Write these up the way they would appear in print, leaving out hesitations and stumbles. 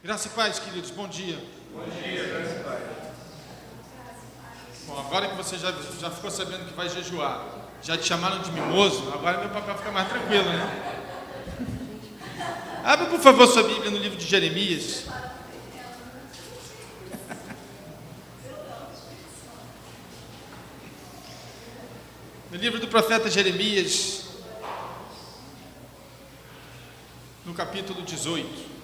Graça e paz, queridos, bom dia. Bom dia, graça e paz. Bom, agora que você já ficou sabendo que vai jejuar, já te chamaram de mimoso, agora meu papel fica mais tranquilo, né? Abra, por favor, sua Bíblia no livro de Jeremias. No livro do profeta Jeremias, no capítulo 18.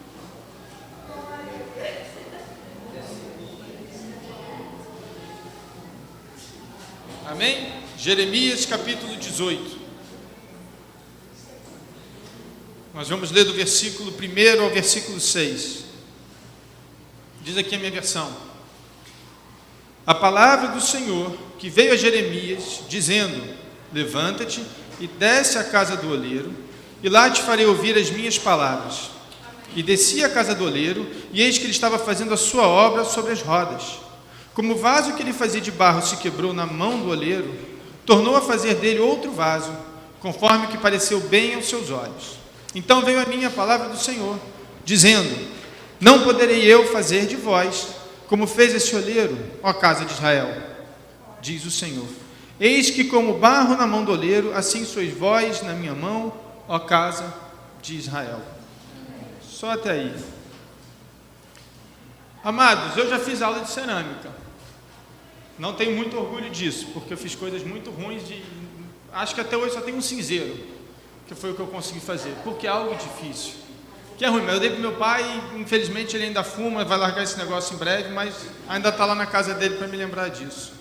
Amém? Jeremias capítulo 18. Nós vamos ler do versículo 1 ao versículo 6. Diz aqui a minha versão: a palavra do Senhor que veio a Jeremias, dizendo: levanta-te e desce à casa do oleiro, e lá te farei ouvir as minhas palavras. E desci à casa do oleiro, e eis que ele estava fazendo a sua obra sobre as rodas. Como o vaso que ele fazia de barro se quebrou na mão do oleiro, tornou a fazer dele outro vaso, conforme o que pareceu bem aos seus olhos. Então veio a mim a palavra do Senhor, dizendo: não poderei eu fazer de vós, como fez esse oleiro, ó casa de Israel, diz o Senhor. Eis que como barro na mão do oleiro, assim sois vós na minha mão, ó casa de Israel. Só até aí. Amados, eu já fiz aula de cerâmica. Não tenho muito orgulho disso, porque eu fiz coisas muito ruins. Acho que até hoje só tem um cinzeiro, que foi o que eu consegui fazer, porque é algo difícil. Que é ruim, mas eu dei para o meu pai, infelizmente ele ainda fuma, vai largar esse negócio em breve, mas ainda está lá na casa dele para me lembrar disso.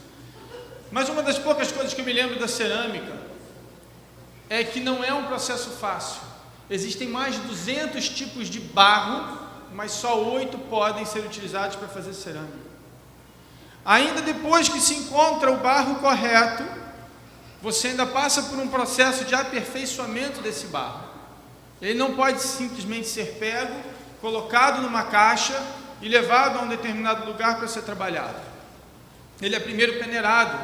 Mas uma das poucas coisas que eu me lembro da cerâmica é que não é um processo fácil. Existem mais de 200 tipos de barro, mas só 8 podem ser utilizados para fazer cerâmica. Ainda depois que se encontra o barro correto, você ainda passa por um processo de aperfeiçoamento desse barro. Ele não pode simplesmente ser pego, colocado numa caixa e levado a um determinado lugar para ser trabalhado. Ele é primeiro peneirado,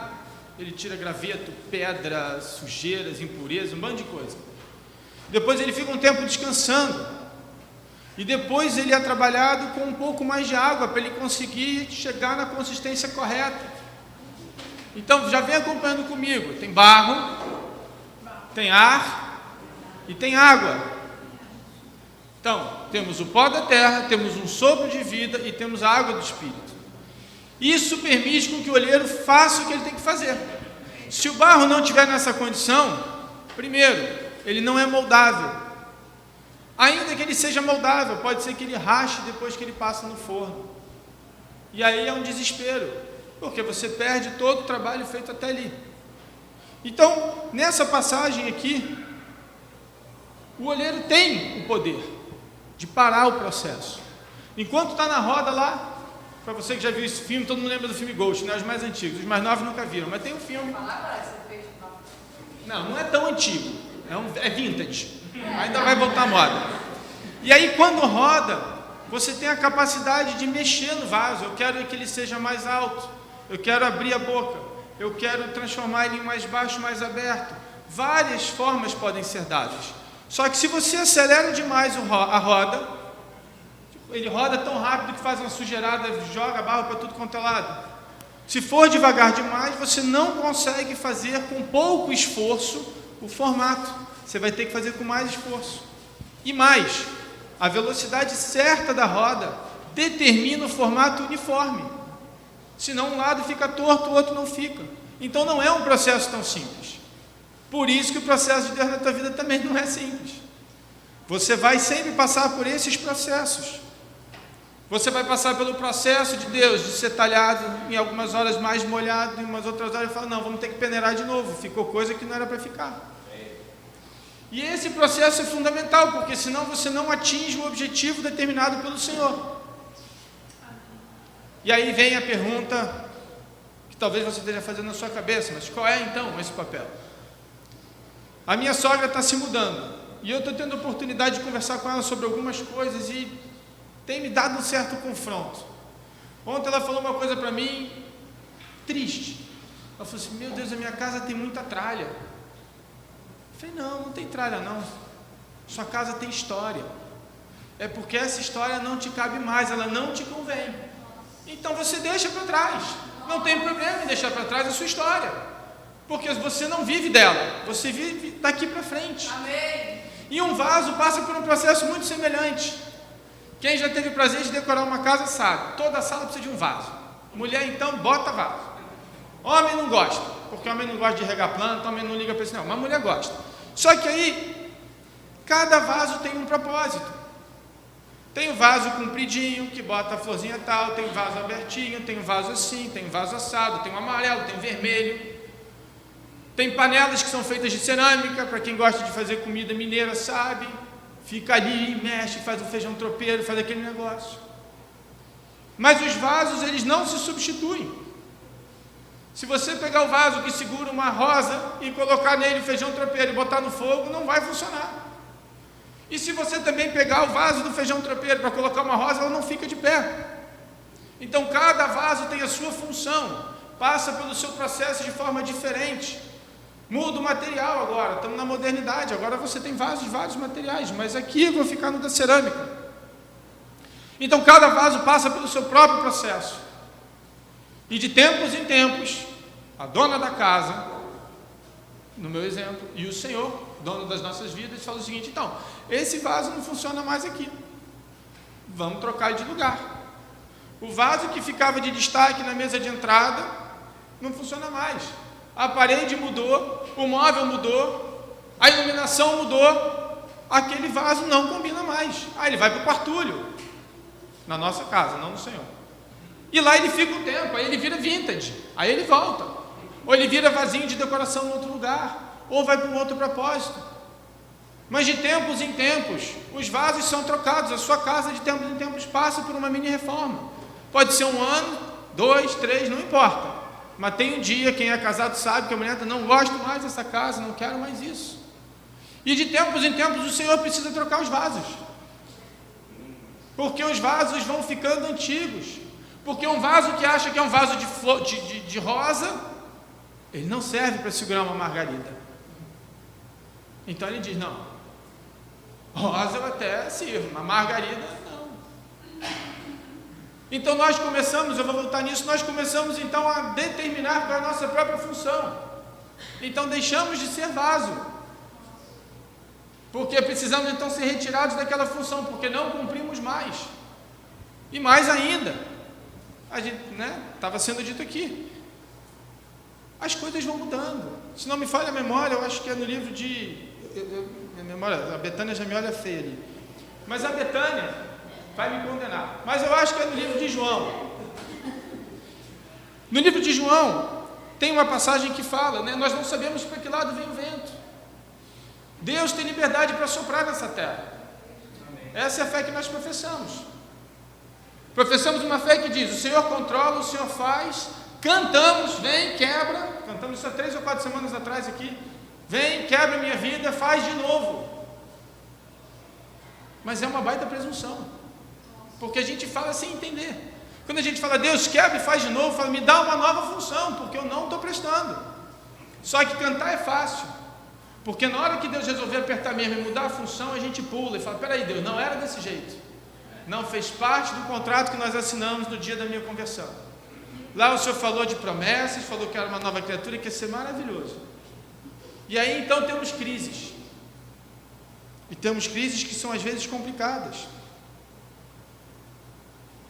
ele tira graveto, pedra, sujeiras, impurezas, um bando de coisa. Depois ele fica um tempo descansando. E depois ele é trabalhado com um pouco mais de água, para ele conseguir chegar na consistência correta. Então, já vem acompanhando comigo. Tem barro, tem ar e tem água. Então, temos o pó da terra, temos um sopro de vida e temos a água do Espírito. Isso permite com que o olheiro faça o que ele tem que fazer. Se o barro não estiver nessa condição, primeiro, ele não é moldável. Ainda que ele seja moldável, pode ser que ele rache depois que ele passa no forno. E aí é um desespero, porque você perde todo o trabalho feito até ali. Então, nessa passagem aqui, o olheiro tem o poder de parar o processo. Enquanto está na roda lá, para você que já viu esse filme, todo mundo lembra do filme Ghost, né? Os mais antigos, os mais novos nunca viram, mas tem um filme. Não é tão antigo, é vintage. Ainda vai voltar à moda. E aí quando roda, você tem a capacidade de mexer no vaso. Eu quero que ele seja mais alto, eu quero abrir a boca, eu quero transformar ele em mais baixo, mais aberto. Várias formas podem ser dadas. Só que se você acelera demais a roda, ele roda tão rápido que faz uma sujeirada, joga barro para tudo quanto é lado. Se for devagar demais, você não consegue fazer com pouco esforço o formato. Você vai ter que fazer com mais esforço. E mais, a velocidade certa da roda determina o formato uniforme. Senão um lado fica torto, o outro não fica. Então não é um processo tão simples. Por isso que o processo de Deus na tua vida também não é simples. Você vai sempre passar por esses processos. Você vai passar pelo processo de Deus, de ser talhado em algumas horas mais molhado, em umas outras horas fala, não, vamos ter que peneirar de novo. Ficou coisa que não era para ficar. E esse processo é fundamental, porque senão você não atinge o objetivo determinado pelo Senhor. E aí vem a pergunta, que talvez você esteja fazendo na sua cabeça, mas qual é então esse papel? A minha sogra está se mudando, e eu estou tendo a oportunidade de conversar com ela sobre algumas coisas, e tem me dado um certo confronto. Ontem ela falou uma coisa para mim, triste. Ela falou assim, meu Deus, a minha casa tem muita tralha. Eu falei, não tem tralha não, sua casa tem história. é porque essa história não te cabe mais, ela não te convém. Então você deixa para trás. Não tem problema em deixar para trás a sua história, porque você não vive dela, você vive daqui para frente. Amém. E um vaso passa por um processo muito semelhante. Quem já teve o prazer de decorar uma casa sabe, toda sala precisa de um vaso. Mulher então bota vaso. Homem não gosta, porque homem não gosta de regar planta, homem não liga para isso não, mas mulher gosta. Só que aí, cada vaso tem um propósito. Tem o vaso compridinho, que bota a florzinha tal, tem o vaso abertinho, tem o vaso assim, tem o vaso assado, tem o amarelo, tem o vermelho. Tem panelas que são feitas de cerâmica, para quem gosta de fazer comida mineira sabe. Fica ali, mexe, faz o feijão tropeiro, faz aquele negócio. Mas os vasos, eles não se substituem. Se você pegar o vaso que segura uma rosa e colocar nele o feijão tropeiro e botar no fogo, não vai funcionar. E se você também pegar o vaso do feijão tropeiro para colocar uma rosa, ela não fica de pé. Então cada vaso tem a sua função, passa pelo seu processo de forma diferente. Muda o material agora, estamos na modernidade, agora você tem vasos de vários materiais, mas aqui eu vou ficar no da cerâmica. Então cada vaso passa pelo seu próprio processo. E de tempos em tempos, a dona da casa, no meu exemplo, e o Senhor, dono das nossas vidas, fala o seguinte: então, esse vaso não funciona mais aqui, vamos trocar ele de lugar. O vaso que ficava de destaque na mesa de entrada não funciona mais. A parede mudou, o móvel mudou, a iluminação mudou, aquele vaso não combina mais. Ele vai para o quartulho, na nossa casa, não no Senhor. E lá ele fica um tempo, aí ele vira vintage, aí ele volta. Ou ele vira vasinho de decoração em outro lugar, ou vai para um outro propósito. Mas de tempos em tempos, os vasos são trocados, a sua casa de tempos em tempos passa por uma mini reforma. Pode ser 1 ano, 2, 3, não importa. Mas tem um dia, quem é casado sabe que a mulher não gosta mais dessa casa, não quero mais isso. E de tempos em tempos o Senhor precisa trocar os vasos. Porque os vasos vão ficando antigos. Porque um vaso que acha que é um vaso de rosa, ele não serve para segurar uma margarida. Então ele diz: não, rosa eu até sirvo, mas margarida não. Então nós começamos, eu vou voltar nisso, nós começamos então a determinar para a nossa própria função. Então deixamos de ser vaso, porque precisamos então ser retirados daquela função, porque não cumprimos mais. E mais ainda, a gente, estava sendo dito aqui, as coisas vão mudando. Se não me falha a memória, eu acho que é no livro de... minha memória, a Betânia já me olha feia ali. Mas a Betânia vai me condenar. Mas eu acho que é no livro de João. No livro de João, tem uma passagem que fala, nós não sabemos para que lado vem o vento. Deus tem liberdade para soprar nessa terra. Essa é a fé que nós professamos. Professamos uma fé que diz: o Senhor controla, o Senhor faz. Cantamos, vem, quebra. Cantamos isso há 3 ou 4 semanas atrás aqui. Vem, quebra minha vida, faz de novo. Mas é uma baita presunção, porque a gente fala sem entender. Quando a gente fala: Deus, quebra e faz de novo, fala: me dá uma nova função, porque eu não estou prestando. Só que cantar é fácil, porque na hora que Deus resolver apertar mesmo e mudar a função, a gente pula e fala: peraí, Deus, não era desse jeito, não fez parte do contrato que nós assinamos no dia da minha conversão. Lá o Senhor falou de promessas, falou que era uma nova criatura, que ia ser maravilhoso. E aí então temos crises, e temos crises que são às vezes complicadas.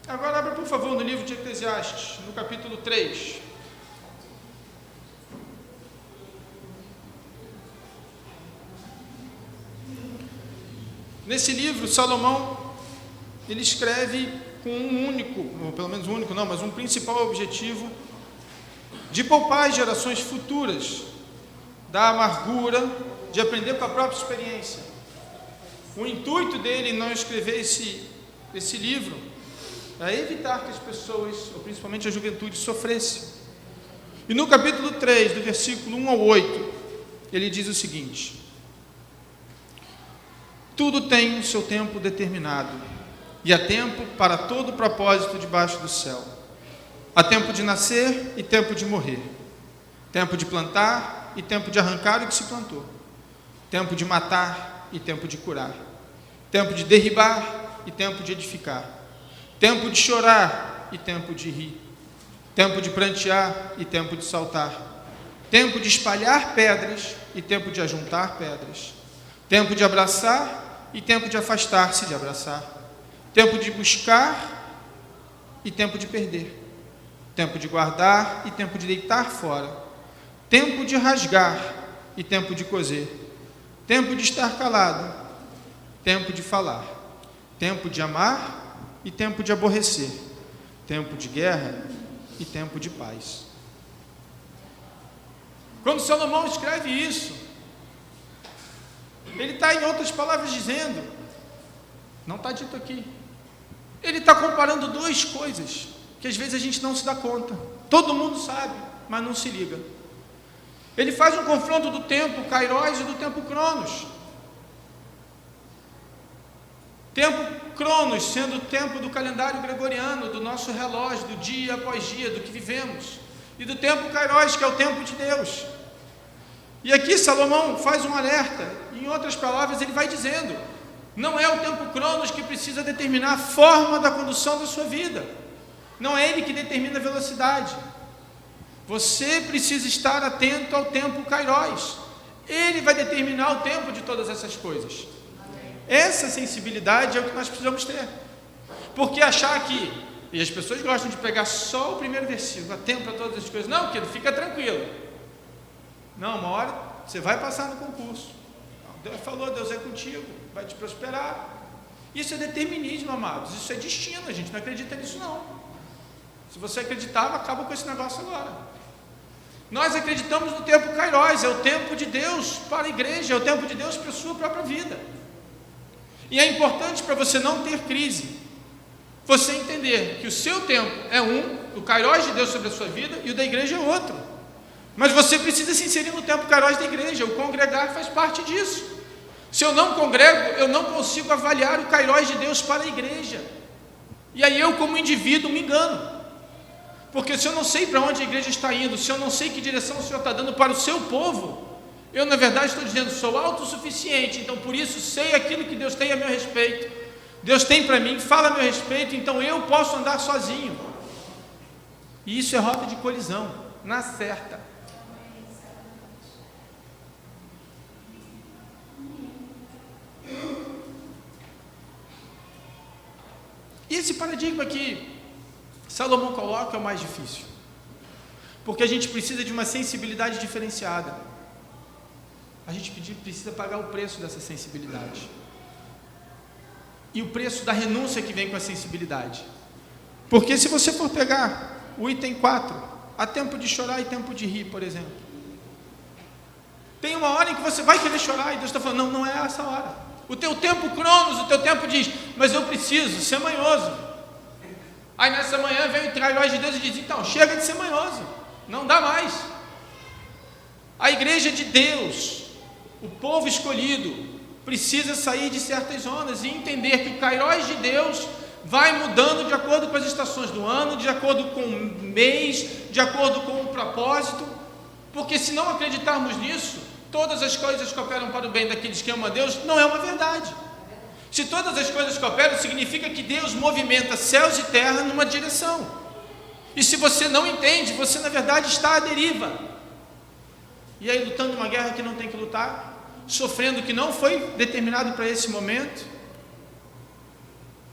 Agora abra por favor no livro de Eclesiastes, no capítulo 3. Nesse livro, Salomão, ele escreve com um único, ou pelo menos um único não, mas um principal objetivo, de poupar as gerações futuras da amargura, de aprender com a própria experiência. O intuito dele em não escrever esse livro é evitar que as pessoas, ou principalmente a juventude, sofresse. E no capítulo 3, do versículo 1 ao 8, ele diz o seguinte: tudo tem o seu tempo determinado, e há tempo para todo propósito debaixo do céu. Há tempo de nascer e tempo de morrer, tempo de plantar e tempo de arrancar o que se plantou, tempo de matar e tempo de curar, tempo de derribar e tempo de edificar, tempo de chorar e tempo de rir, tempo de prantear e tempo de saltar, tempo de espalhar pedras e tempo de ajuntar pedras, tempo de abraçar e tempo de afastar-se de abraçar, tempo de buscar e tempo de perder, tempo de guardar e tempo de deitar fora, tempo de rasgar e tempo de coser, tempo de estar calado, tempo de falar, tempo de amar e tempo de aborrecer, tempo de guerra e tempo de paz. Quando Salomão escreve isso, ele está, em outras palavras, dizendo, não está dito aqui, ele está comparando duas coisas que às vezes a gente não se dá conta. Todo mundo sabe, mas não se liga. Ele faz um confronto do tempo Kairos e do tempo Cronos. Tempo Cronos sendo o tempo do calendário gregoriano, do nosso relógio, do dia após dia, do que vivemos. E do tempo Kairos, que é o tempo de Deus. E aqui Salomão faz um alerta. Em outras palavras, ele vai dizendo, não é o tempo Cronos que precisa determinar a forma da condução da sua vida. Não é ele que determina a velocidade. Você precisa estar atento ao tempo Kairos. Ele vai determinar o tempo de todas essas coisas. Essa sensibilidade é o que nós precisamos ter. Porque achar que, e as pessoas gostam de pegar só o primeiro versículo, há tempo para todas as coisas. Não, querido, fica tranquilo. Não, uma hora você vai passar no concurso. Deus falou, Deus é contigo, vai te prosperar. Isso é determinismo, amados. Isso é destino, a gente não acredita nisso não. Se você acreditava, acaba com esse negócio agora. Nós acreditamos no tempo Kairos, é o tempo de Deus para a igreja, é o tempo de Deus para a sua própria vida. E é importante para você não ter crise, você entender que o seu tempo é o Kairos de Deus sobre a sua vida, e o da igreja é outro. Mas você precisa se inserir no tempo Kairos da igreja, o congregar faz parte disso. Se eu não congrego, eu não consigo avaliar o Kairos de Deus para a igreja. E aí eu, como indivíduo, me engano. Porque se eu não sei para onde a igreja está indo, se eu não sei que direção o Senhor está dando para o seu povo, eu na verdade estou dizendo, sou autossuficiente, então por isso sei aquilo que Deus tem a meu respeito, Deus tem para mim, fala a meu respeito, então eu posso andar sozinho. E isso é rota de colisão, na certa. E esse paradigma que Salomão coloca é o mais difícil, porque a gente precisa de uma sensibilidade diferenciada. A gente precisa pagar o preço dessa sensibilidade, e o preço da renúncia que vem com a sensibilidade. Porque se você for pegar o item 4, há tempo de chorar e tempo de rir, por exemplo, tem uma hora em que você vai querer chorar, e Deus está falando, não é essa hora. O teu tempo Cronos, o teu tempo diz, mas eu preciso ser manhoso. Aí nessa manhã vem o Kairos de Deus e diz, então, chega de ser manhoso, não dá mais. A igreja de Deus, o povo escolhido, precisa sair de certas zonas e entender que o Kairos de Deus vai mudando de acordo com as estações do ano, de acordo com o mês, de acordo com o propósito, porque se não acreditarmos nisso, todas as coisas cooperam para o bem daqueles que amam a Deus, não é uma verdade. Se todas as coisas cooperam, significa que Deus movimenta céus e terra numa direção. E se você não entende, você na verdade está à deriva. E aí lutando uma guerra que não tem que lutar, sofrendo o que não foi determinado para esse momento,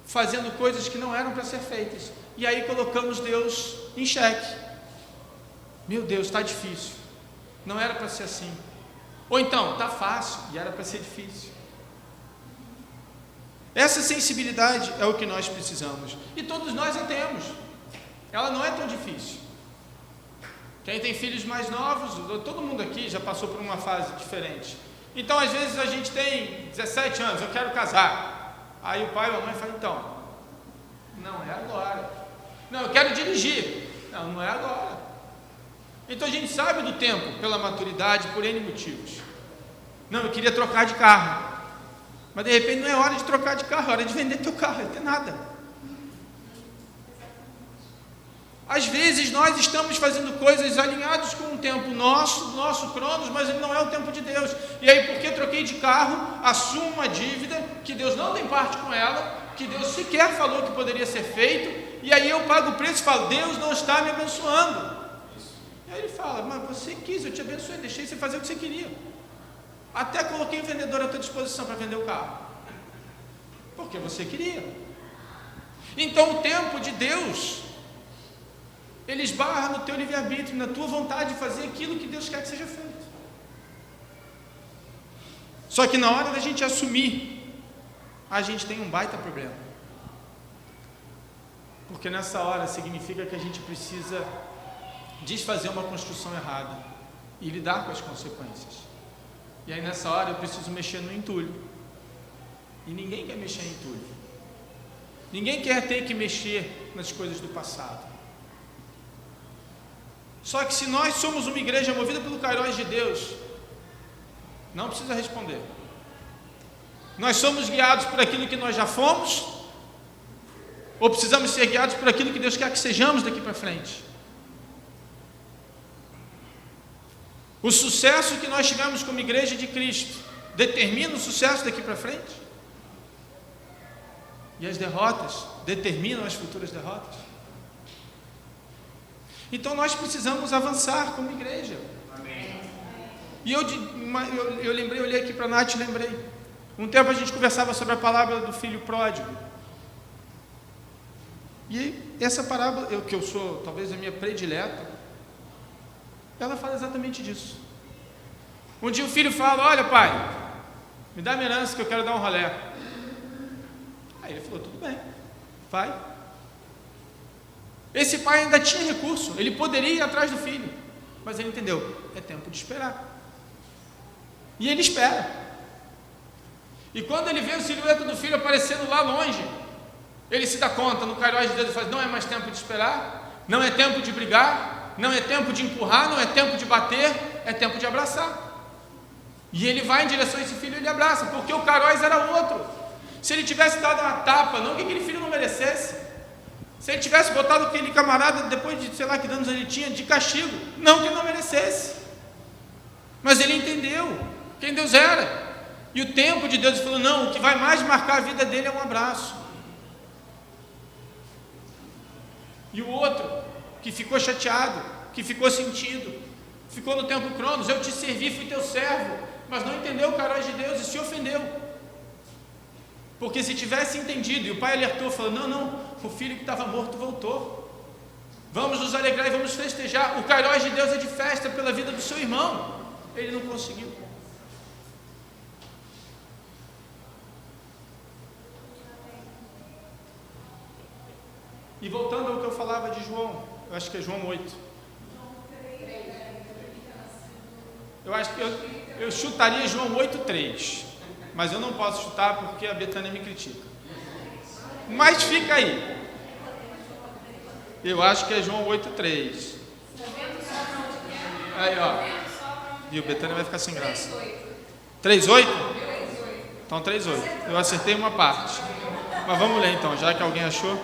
fazendo coisas que não eram para ser feitas. E aí colocamos Deus em xeque. Meu Deus, está difícil. Não era para ser assim. Ou então, está fácil e era para ser difícil. Essa sensibilidade é o que nós precisamos. E todos nós a temos. Ela não é tão difícil. Quem tem filhos mais novos, todo mundo aqui já passou por uma fase diferente. Então, às vezes a gente tem 17 anos, eu quero casar. Aí o pai ou a mãe fala, então, não é agora. Não, eu quero dirigir. Não, não é agora. Então a gente sabe do tempo, pela maturidade, por N motivos. Não, eu queria trocar de carro. Mas de repente não é hora de trocar de carro, é hora de vender teu carro, não tem nada. Às vezes nós estamos fazendo coisas alinhadas com o tempo nosso Cronos, mas ele não é o tempo de Deus. E aí, porque troquei de carro, assumo uma dívida, que Deus não tem parte com ela, que Deus sequer falou que poderia ser feito, e aí eu pago o preço e falo, Deus não está me abençoando. E aí ele fala, mas você quis, eu te abençoei, deixei você fazer o que você queria. Até coloquei o vendedor à tua disposição para vender o carro, porque você queria. Então o tempo de Deus, ele esbarra no teu livre-arbítrio, na tua vontade de fazer aquilo que Deus quer que seja feito. Só que na hora da gente assumir, a gente tem um baita problema. Porque nessa hora significa que a gente precisa desfazer uma construção errada e lidar com as consequências. E aí nessa hora eu preciso mexer no entulho. E ninguém quer mexer em entulho. Ninguém quer ter que mexer nas coisas do passado. Só que se nós somos uma igreja movida pelo Kairos de Deus, não precisa responder. Nós somos guiados por aquilo que nós já fomos, ou precisamos ser guiados por aquilo que Deus quer que sejamos daqui para frente? O sucesso que nós tivemos como igreja de Cristo determina o sucesso daqui para frente? E as derrotas determinam as futuras derrotas? Então nós precisamos avançar como igreja. Amém. E eu lembrei, eu olhei aqui para a Nath e lembrei. Um tempo a gente conversava sobre a parábola do filho pródigo. E essa parábola, que eu sou talvez a minha predileta, ela fala exatamente disso. Um dia o filho fala, olha pai, me dá minha herança que eu quero dar um rolê. Aí ele falou, tudo bem, vai. Esse pai ainda tinha recurso, ele poderia ir atrás do filho, mas ele entendeu, é tempo de esperar. E ele espera. E quando ele vê o silhueta do filho aparecendo lá longe, ele se dá conta, no Kairos de Deus, ele fala, não é mais tempo de esperar, não é tempo de brigar, não é tempo de empurrar, não é tempo de bater, é tempo de abraçar. E ele vai em direção a esse filho e ele abraça, porque o Kairos era outro. Se ele tivesse dado uma tapa, não que aquele filho não merecesse, se ele tivesse botado aquele camarada, depois de sei lá que danos ele tinha, de castigo, não que ele não merecesse, mas ele entendeu quem Deus era, e o tempo de Deus falou, não, o que vai mais marcar a vida dele é um abraço. E o outro, que ficou chateado, que ficou sentido, ficou no tempo Cronos, eu te servi, fui teu servo, mas não entendeu o Kairos de Deus e se ofendeu. Porque se tivesse entendido, e o pai alertou, falou, não, o filho que estava morto voltou, vamos nos alegrar e vamos festejar, o Kairos de Deus é de festa pela vida do seu irmão, ele não conseguiu. E voltando ao que eu falava de João, eu acho que é João 8. Eu acho que eu chutaria João 8,3, mas eu não posso chutar porque a Betânia me critica. Mas fica aí. Eu acho que é João 8,3. Aí, ó. E o Betânia vai ficar sem graça. 3,8? Então 3,8. Eu acertei uma parte. Mas vamos ler então, já que alguém achou.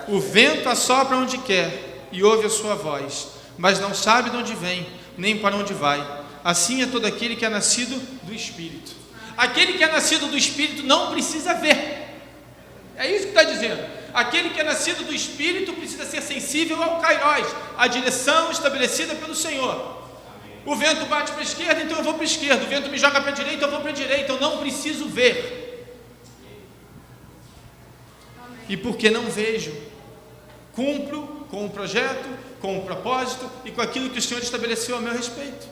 O vento assopra onde quer e ouve a sua voz, mas não sabe de onde vem, nem para onde vai. Assim é todo aquele que é nascido do Espírito. Aquele que é nascido do Espírito não precisa ver. É isso que está dizendo. Aquele que é nascido do Espírito precisa ser sensível ao Kairos, à direção estabelecida pelo Senhor. O vento bate para a esquerda, então eu vou para a esquerda. O vento me joga para a direita, eu vou para a direita. Eu não preciso ver. E porque não vejo, cumpro com o projeto, com o propósito e com aquilo que o Senhor estabeleceu a meu respeito.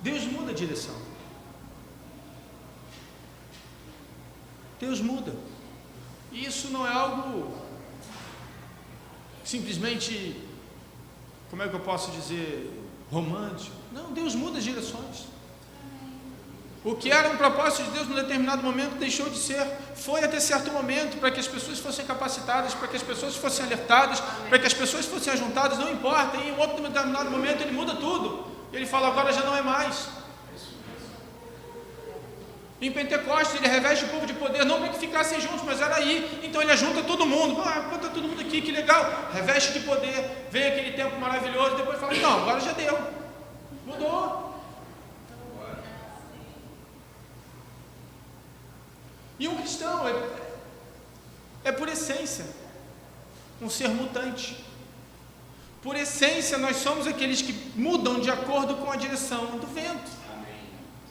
Deus muda a direção. Deus muda. E isso não é algo simplesmente, como é que eu posso dizer, romântico. Não, Deus muda as direções. O que era um propósito de Deus num determinado momento deixou de ser, foi até certo momento, para que as pessoas fossem capacitadas, para que as pessoas fossem alertadas, para que as pessoas fossem ajuntadas, não importa, em um outro determinado momento ele muda tudo, ele fala, agora já não é mais. Em Pentecostes ele reveste o povo de poder, não para que ficassem juntos, mas era aí. Então ele ajunta todo mundo. Bota todo mundo aqui, que legal. Reveste de poder. Vem aquele tempo maravilhoso. Depois fala, não, agora já deu. Mudou. E um cristão é por essência um ser mutante. Por essência nós somos aqueles que mudam de acordo com a direção do vento.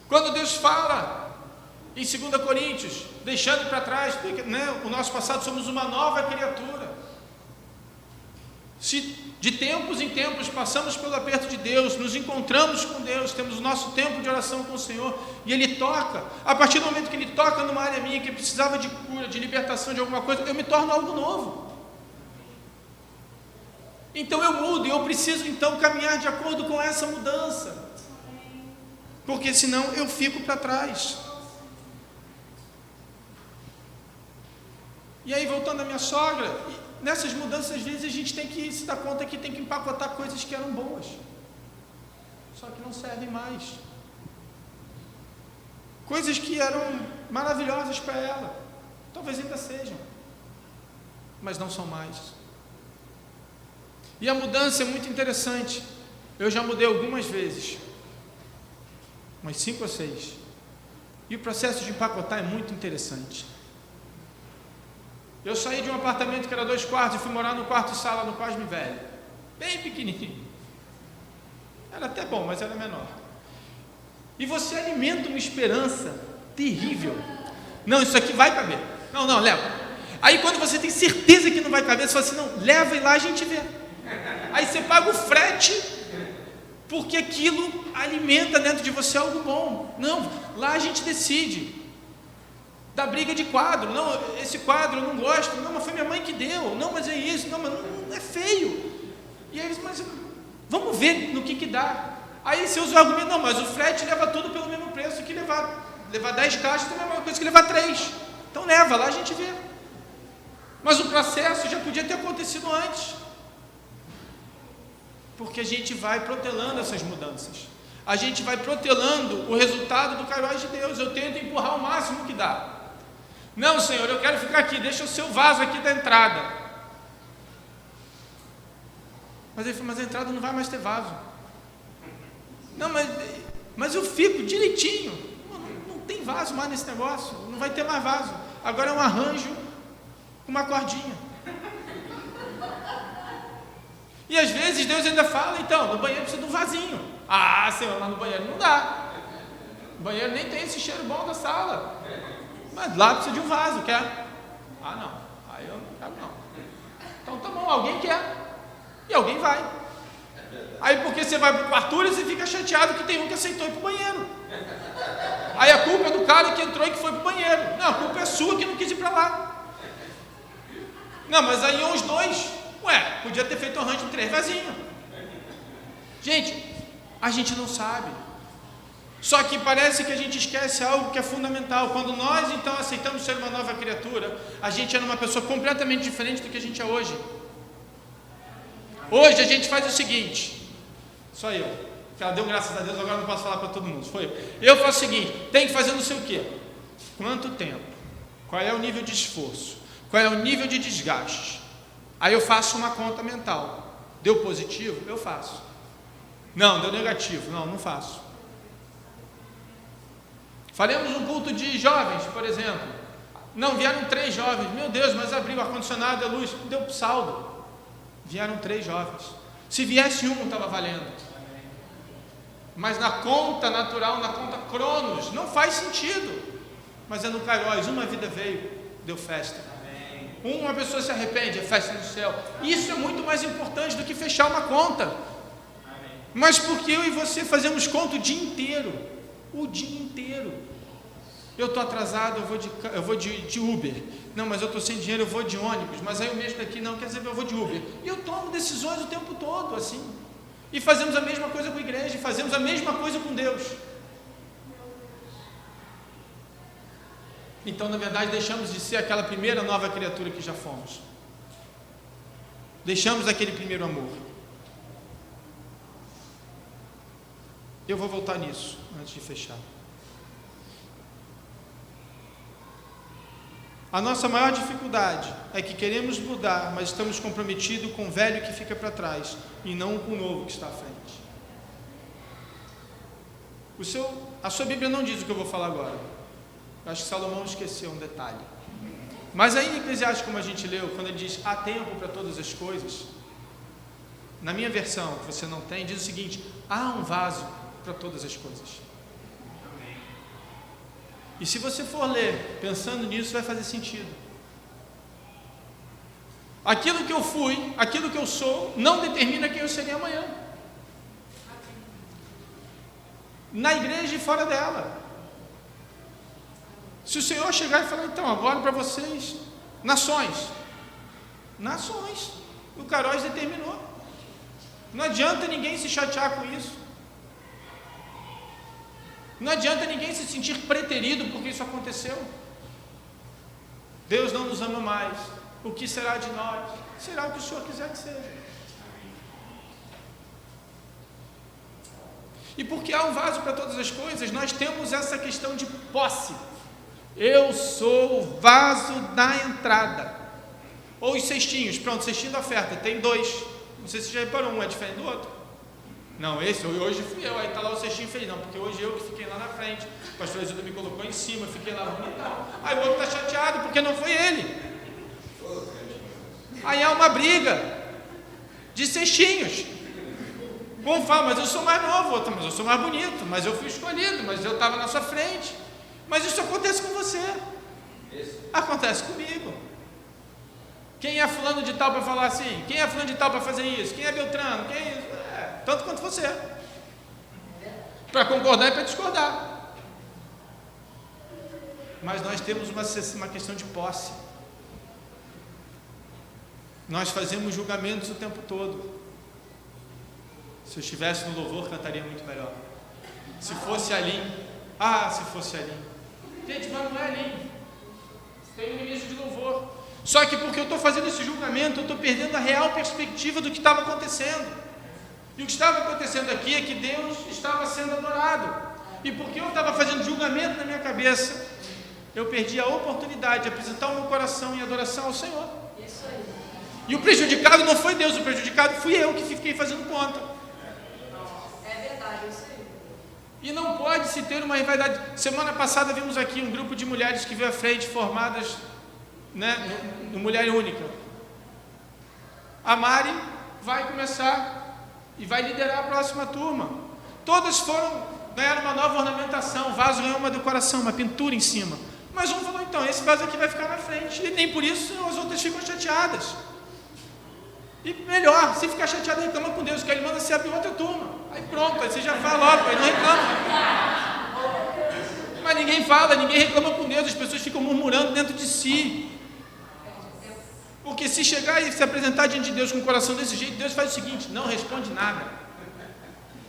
Quando Deus fala em 2 Coríntios, deixando para trás, né, o nosso passado, somos uma nova criatura. Se de tempos em tempos passamos pelo aperto de Deus, nos encontramos com Deus, temos o nosso tempo de oração com o Senhor, e Ele toca, a partir do momento que Ele toca numa área minha, que precisava de cura, de libertação de alguma coisa, eu me torno algo novo. Então eu mudo, e eu preciso então caminhar de acordo com essa mudança, porque senão eu fico para trás. E aí, voltando à minha sogra, nessas mudanças, às vezes a gente tem que se dar conta que tem que empacotar coisas que eram boas, só que não servem mais. Coisas que eram maravilhosas para ela, talvez ainda sejam, mas não são mais. E a mudança é muito interessante. Eu já mudei algumas vezes, umas 5 ou 6. E o processo de empacotar é muito interessante. Eu saí de um apartamento que era 2 quartos e fui morar no quarto e sala no Pasme Velho, bem pequenininho. Era até bom, mas era menor. E você alimenta uma esperança terrível. Não, isso aqui vai caber. Não, leva. Aí quando você tem certeza que não vai caber, você fala assim, não, leva e lá a gente vê. Aí você paga o frete, porque aquilo alimenta dentro de você algo bom. Não, lá a gente decide. Da briga de quadro, não, esse quadro eu não gosto, não, mas foi minha mãe que deu, não, mas é isso, não, mas não é feio. E aí, mas vamos ver no que dá. Aí você usa o argumento, não, mas o frete leva tudo pelo mesmo preço que levar 10 caixas, é a mesma coisa que levar 3. Então leva, lá a gente vê. Mas o processo já podia ter acontecido antes. Porque a gente vai protelando essas mudanças. A gente vai protelando o resultado do Kairos de Deus. Eu tento empurrar o máximo que dá. Não, Senhor, eu quero ficar aqui, deixa o seu vaso aqui da entrada. Mas ele falou, mas a entrada não vai mais ter vaso. Não, mas eu fico direitinho. Não tem vaso mais nesse negócio, não vai ter mais vaso. Agora é um arranjo com uma cordinha. E às vezes Deus ainda fala, então, no banheiro precisa de um vasinho. Ah, Senhor, mas no banheiro não dá. O banheiro nem tem esse cheiro bom da sala. Mas lá precisa de um vaso, quer? Ah, não. Aí eu não quero, não. Então tá bom, alguém quer. E alguém vai. Aí porque você vai para o Arthur e você fica chateado que tem um que aceitou ir para o banheiro. Aí a culpa é do cara que entrou e que foi para o banheiro. Não, a culpa é sua que não quis ir para lá. Não, mas aí iam os 2. Ué, podia ter feito um arranjo de 3 vasinhos. Gente, a gente não sabe. Só que parece que a gente esquece algo que é fundamental. Quando nós então aceitamos ser uma nova criatura, a gente era uma pessoa completamente diferente do que a gente é hoje. Hoje a gente faz o seguinte, só eu, que ela deu graças a Deus, agora não posso falar para todo mundo, foi eu faço o seguinte, tem que fazer não sei o quê, quanto tempo, qual é o nível de esforço, qual é o nível de desgaste, aí eu faço uma conta mental, deu positivo, eu faço, não, deu negativo, não faço. Faremos um culto de jovens, por exemplo, não, vieram 3 jovens, meu Deus, mas abriu o ar-condicionado, a luz, deu saldo. Vieram 3 jovens. Se viesse um, estava valendo. Mas na conta natural, na conta Cronos, não faz sentido. Mas é no Kairos, uma vida veio, deu festa. Uma pessoa se arrepende, é festa no céu. Isso é muito mais importante do que fechar uma conta. Mas porque eu e você fazemos conta o dia inteiro. O dia inteiro. Eu estou atrasado, eu vou de Uber. Não, mas eu estou sem dinheiro, eu vou de ônibus. Mas aí o mês daqui, não, quer dizer, eu vou de Uber. E eu tomo decisões o tempo todo, assim. E fazemos a mesma coisa com a igreja, fazemos a mesma coisa com Deus. Então, na verdade, deixamos de ser aquela primeira nova criatura que já fomos. Deixamos aquele primeiro amor. Eu vou voltar nisso, antes de fechar. A nossa maior dificuldade é que queremos mudar, mas estamos comprometidos com o velho que fica para trás e não com o novo que está à frente. A sua Bíblia não diz o que eu vou falar agora. Eu acho que Salomão esqueceu um detalhe. Mas aí em Eclesiastes, como a gente leu, quando ele diz há tempo para todas as coisas, na minha versão, que você não tem, diz o seguinte: há um vaso para todas as coisas. E se você for ler pensando nisso, vai fazer sentido. Aquilo que eu fui, aquilo que eu sou, não determina quem eu serei amanhã. Na igreja e fora dela. Se o Senhor chegar e falar, então, agora para vocês, nações. O Kairos determinou. Não adianta ninguém se chatear com isso. Não adianta ninguém se sentir preterido porque isso aconteceu. Deus não nos ama mais. O que será de nós? Será o que o Senhor quiser que seja. E porque há um vaso para todas as coisas, nós temos essa questão de posse. Eu sou o vaso da entrada. Ou os cestinhos. Pronto, cestinho da oferta. Tem 2. Não sei se você já reparou, um é diferente do outro. Não, esse hoje fui eu, aí está lá o cestinho feliz, não, porque hoje eu que fiquei lá na frente, o pastor Isildo me colocou em cima, fiquei lá bonitão, aí o outro está chateado porque não foi ele, aí há uma briga de cestinhos, um fala, mas eu sou mais novo, outro, mas eu sou mais bonito, mas eu fui escolhido, mas eu estava na sua frente, mas isso acontece com você, acontece comigo. Quem é fulano de tal para falar assim? Quem é fulano de tal para fazer isso? Quem é Beltrano? Quem é isso? Tanto quanto você, para concordar e para discordar. Mas nós temos uma questão de posse. Nós fazemos julgamentos o tempo todo. Se eu estivesse no louvor, cantaria muito melhor. Se fosse ali, se fosse ali. Gente, mas não é ali. Tem um ministro de louvor. Só que porque eu estou fazendo esse julgamento, eu estou perdendo a real perspectiva do que estava acontecendo. E o que estava acontecendo aqui é que Deus estava sendo adorado. E porque eu estava fazendo julgamento na minha cabeça, eu perdi a oportunidade de apresentar o meu coração em adoração ao Senhor. Isso aí. E o prejudicado não foi Deus, o prejudicado fui eu que fiquei fazendo conta. É verdade, isso aí. E não pode se ter uma rivalidade. Semana passada vimos aqui um grupo de mulheres que veio à frente, formadas, no Mulher Única. A Mari vai começar e vai liderar a próxima turma. Todas ganharam uma nova ornamentação. O vaso ganhou uma decoração, uma pintura em cima. Mas um falou, então, esse vaso aqui vai ficar na frente. E nem por isso as outras ficam chateadas. E melhor, se ficar chateado, reclama com Deus, que ele manda você abrir outra turma. Aí pronto, aí você já fala logo, aí não reclama. Mas ninguém fala, ninguém reclama com Deus, as pessoas ficam murmurando dentro de si. Porque se chegar e se apresentar diante de Deus com o coração desse jeito, Deus faz o seguinte, não responde nada.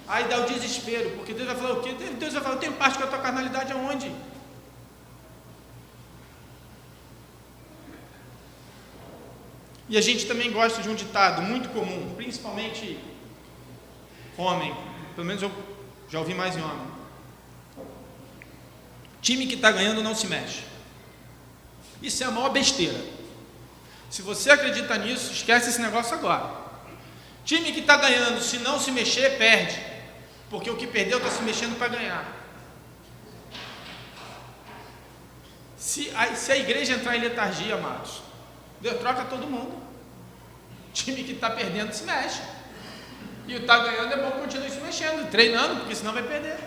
Aí dá o desespero, porque Deus vai falar o quê? Deus vai falar, eu tenho parte com a tua carnalidade aonde? E a gente também gosta de um ditado muito comum, principalmente homem, pelo menos eu já ouvi mais em homem. Time que está ganhando não se mexe. Isso é a maior besteira. Se você acredita nisso, esquece esse negócio agora. Time que está ganhando, se não se mexer, perde. Porque o que perdeu está se mexendo para ganhar. Se a igreja entrar em letargia, amados, Deus troca todo mundo. Time que está perdendo se mexe. E o que está ganhando é bom que continue se mexendo, treinando, porque senão vai perder.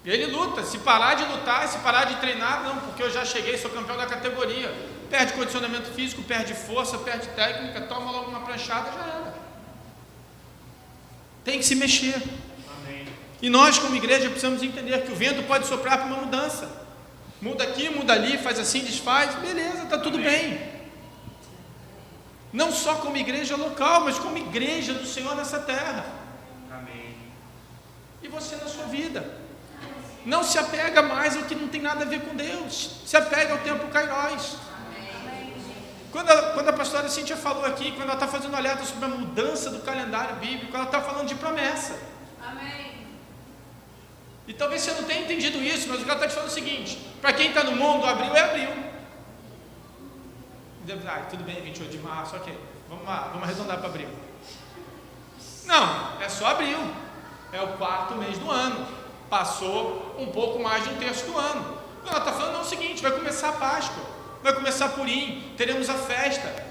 E ele luta. Se parar de lutar, se parar de treinar, não, porque eu já cheguei, sou campeão da categoria. Perde condicionamento físico, perde força, perde técnica, toma logo uma pranchada, já era. Tem que se mexer. Amém. E nós, como igreja, precisamos entender que o vento pode soprar para uma mudança. Muda aqui, muda ali, faz assim, desfaz, beleza, está tudo bem. Não só como igreja local, mas como igreja do Senhor nessa terra. Amém. E você na sua vida. Não se apega mais ao que não tem nada a ver com Deus. Se apega ao tempo Kairos. Quando a pastora Cíntia falou aqui, quando ela está fazendo alerta sobre a mudança do calendário bíblico, ela está falando de promessa. Amém. E talvez você não tenha entendido isso, mas o que ela está te falando é o seguinte: para quem está no mundo, abril é abril. Tudo bem, 28 de março, ok. Vamos lá, vamos arredondar para abril. Não, é só abril. É o 4º mês do ano. Passou um pouco mais de um terço do ano. Ela está falando o seguinte: vai começar a Páscoa, vai começar Purim, teremos a festa.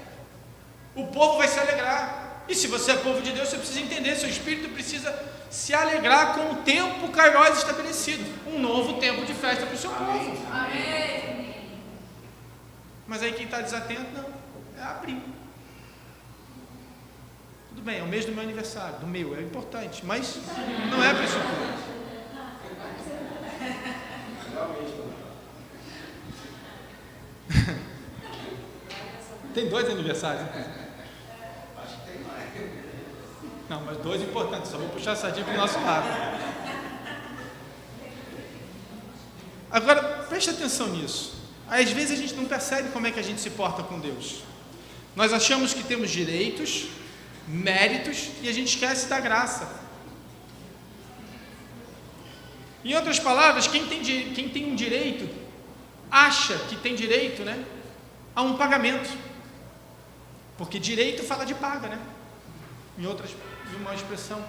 O povo vai se alegrar. E se você é povo de Deus, você precisa entender, seu espírito precisa se alegrar com o tempo Kairos estabelecido. Um novo tempo de festa para o seu povo. Amém. Mas aí quem está desatento, não, é abril. Tudo bem, é o mês do meu aniversário, do meu, é importante, mas não é para isso tudo. Tem 2 aniversários, inclusive. Não, mas 2 importantes, só vou puxar a sardinha para o nosso lado. Agora, preste atenção nisso. Às vezes a gente não percebe como é que a gente se porta com Deus. Nós achamos que temos direitos, méritos, e a gente esquece da graça. Em outras palavras, quem tem um direito, acha que tem direito, né, a um pagamento. Porque direito fala de paga, né? Em uma expressão.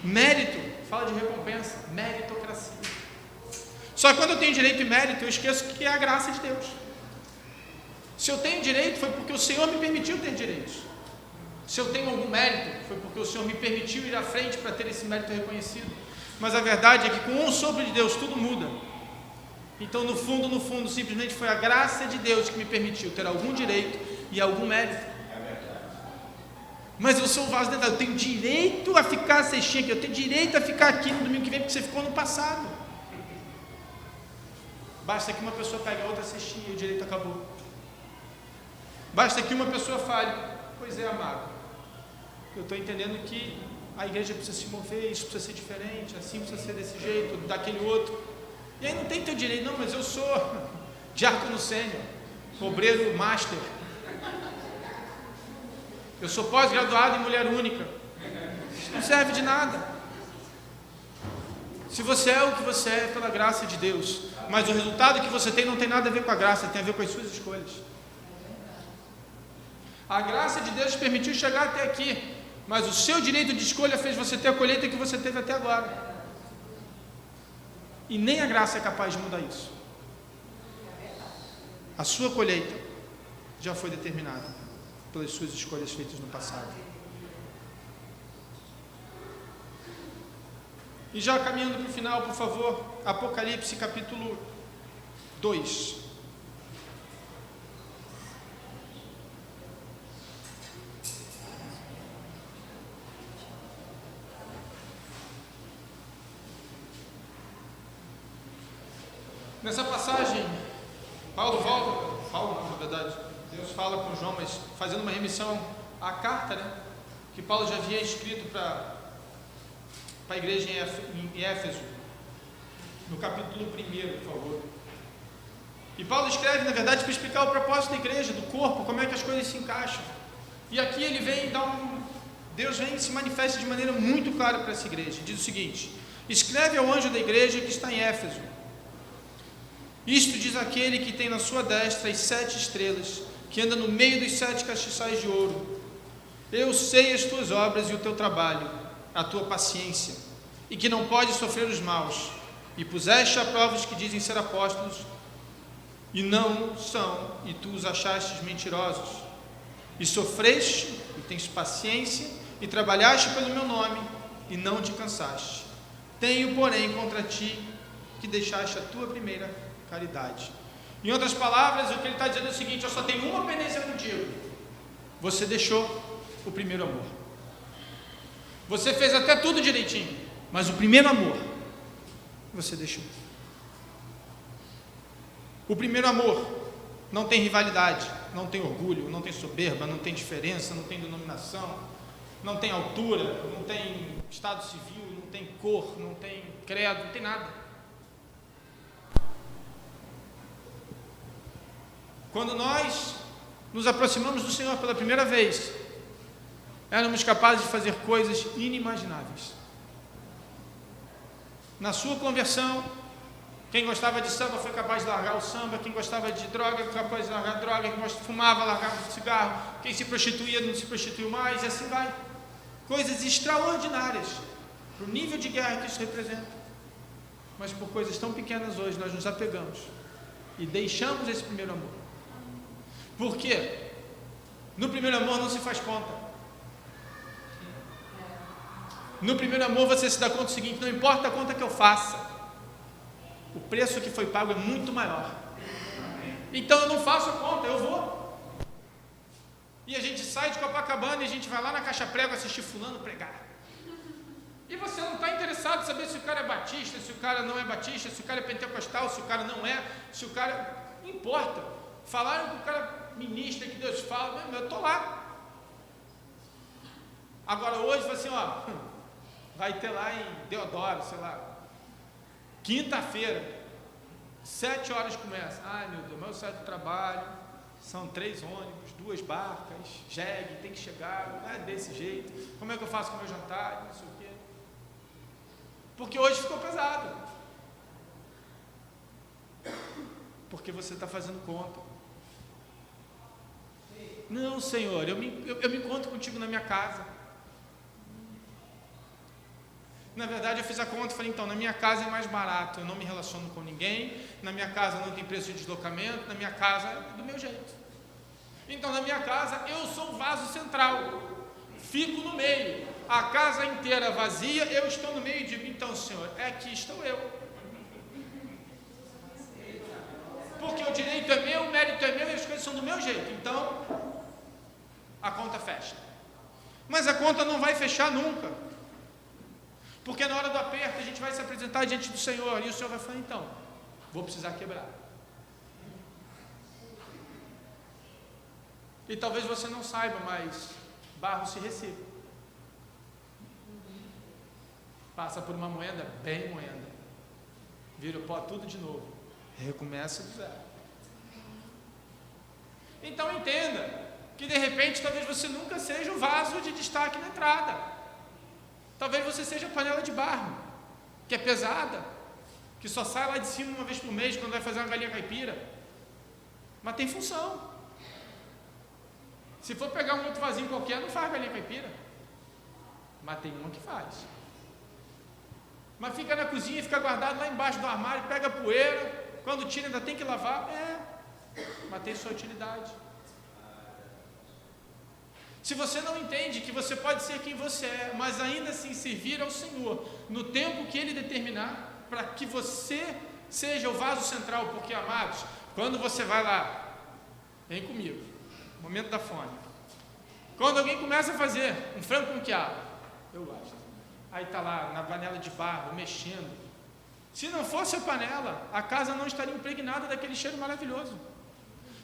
Mérito fala de recompensa, meritocracia. Só que quando eu tenho direito e mérito, eu esqueço que é a graça de Deus. Se eu tenho direito, foi porque o Senhor me permitiu ter direitos. Se eu tenho algum mérito, foi porque o Senhor me permitiu ir à frente para ter esse mérito reconhecido. Mas a verdade é que com um sopro de Deus tudo muda. Então no fundo, simplesmente foi a graça de Deus que me permitiu ter algum direito e algum mérito. Mas eu sou o vaso dentário, eu tenho direito a ficar cestinha aqui, eu tenho direito a ficar aqui no domingo que vem, porque você ficou no passado. Basta que uma pessoa pegue a outra cestinha e o direito acabou. Basta que uma pessoa fale: pois é, amado, eu estou entendendo que a igreja precisa se mover, isso precisa ser diferente, assim precisa ser desse jeito, daquele outro. E aí não tem teu direito, não, mas eu sou diácono sênior, obreiro master, eu sou pós-graduado em mulher única. Isso não serve de nada. Se você é o que você é pela graça de Deus, mas o resultado que você tem não tem nada a ver com a graça, tem a ver com as suas escolhas. A graça de Deus te permitiu chegar até aqui, mas o seu direito de escolha fez você ter a colheita que você teve até agora. E nem a graça é capaz de mudar isso. A sua colheita já foi determinada pelas suas escolhas feitas no passado. E já caminhando para o final, por favor, Apocalipse capítulo 2. Nessa passagem, Paulo, na verdade, Deus fala com João, mas fazendo uma remissão à carta, né, que Paulo já havia escrito para a igreja em Éfeso, no capítulo 1, por favor. E Paulo escreve, na verdade, para explicar o propósito da igreja, do corpo, como é que as coisas se encaixam. E aqui ele vem Deus vem e se manifesta de maneira muito clara para essa igreja. Diz o seguinte: escreve ao anjo da igreja que está em Éfeso: isto diz aquele que tem na sua destra as 7 estrelas, que anda no meio dos 7 castiçais de ouro. Eu sei as tuas obras e o teu trabalho, a tua paciência, e que não podes sofrer os maus, e puseste a prova os que dizem ser apóstolos, e não são, e tu os achastes mentirosos, e sofreste, e tens paciência, e trabalhaste pelo meu nome, e não te cansaste. Tenho, porém, contra ti, que deixaste a tua primeira caridade. Em outras palavras, o que ele está dizendo é o seguinte: eu só tenho uma pendência contigo. Você deixou o primeiro amor. Você fez até tudo direitinho, mas o primeiro amor você deixou. O primeiro amor não tem rivalidade, não tem orgulho, não tem soberba, não tem diferença, não tem denominação, não tem altura, não tem estado civil, não tem cor, não tem credo, não tem nada. Quando nós nos aproximamos do Senhor pela primeira vez, éramos capazes de fazer coisas inimagináveis. Na sua conversão, Quem gostava de samba foi capaz de largar o samba, quem gostava de droga foi capaz de largar a droga, quem fumava, largava o cigarro, quem se prostituía não se prostituiu mais, e assim vai. Coisas extraordinárias, para o nível de guerra que isso representa. Mas por coisas tão pequenas hoje nós nos apegamos e deixamos esse primeiro amor. Por quê? No primeiro amor não se faz conta. No primeiro amor você se dá conta do seguinte: não importa a conta que eu faça, o preço que foi pago é muito maior. Então eu não faço a conta, eu vou. E a gente sai de Copacabana e a gente vai lá na Caixa Prego assistir fulano pregar. E você não está interessado em saber se o cara é batista, se o cara não é batista, se o cara é pentecostal, se o cara não é, se o cara... Não importa. Falaram que o cara ministra, que Deus fala, eu estou lá. Agora hoje, assim, ó, vai ter lá em Deodoro, sei lá, quinta-feira, 7 horas começa. Ai meu Deus, mas eu saio do trabalho, são 3 ônibus, 2 barcas, jegue, tem que chegar, não é desse jeito, como é que eu faço com o meu jantar, não sei o quê. Porque hoje ficou pesado. Porque você está fazendo conta. Não, Senhor, eu me encontro contigo na minha casa. Na verdade, eu fiz a conta e falei, então, na minha casa é mais barato, eu não me relaciono com ninguém, na minha casa não tem preço de deslocamento, na minha casa é do meu jeito. Então, na minha casa, eu sou o vaso central, fico no meio, a casa inteira vazia, eu estou no meio e digo, então, Senhor, aqui estou eu. Porque o direito é meu, o mérito é meu e as coisas são do meu jeito, então, a conta fecha. Mas a conta não vai fechar nunca. Porque na hora do aperto a gente vai se apresentar diante do Senhor e o Senhor vai falar, então, vou precisar quebrar. E talvez você não saiba, mas barro se recicla. Passa por uma moenda, bem moenda. Vira o pó tudo de novo. Recomeça do zero. Então entenda que de repente talvez você nunca seja o vaso de destaque na entrada. Talvez você seja a panela de barro, que é pesada, que só sai lá de cima uma vez por mês quando vai fazer uma galinha caipira. Mas tem função. Se for pegar um outro vasinho qualquer, não faz galinha caipira. Mas tem uma que faz. Mas fica na cozinha, fica guardado lá embaixo do armário, pega poeira, quando tira ainda tem que lavar. Mas tem sua utilidade. Se você não entende que você pode ser quem você é, mas ainda assim servir ao Senhor, no tempo que Ele determinar, para que você seja o vaso central, porque, amados, quando você vai lá, vem comigo, momento da fome, quando alguém começa a fazer um frango com quiabo, eu gosto, aí está lá na panela de barro, mexendo, se não fosse a panela, a casa não estaria impregnada daquele cheiro maravilhoso.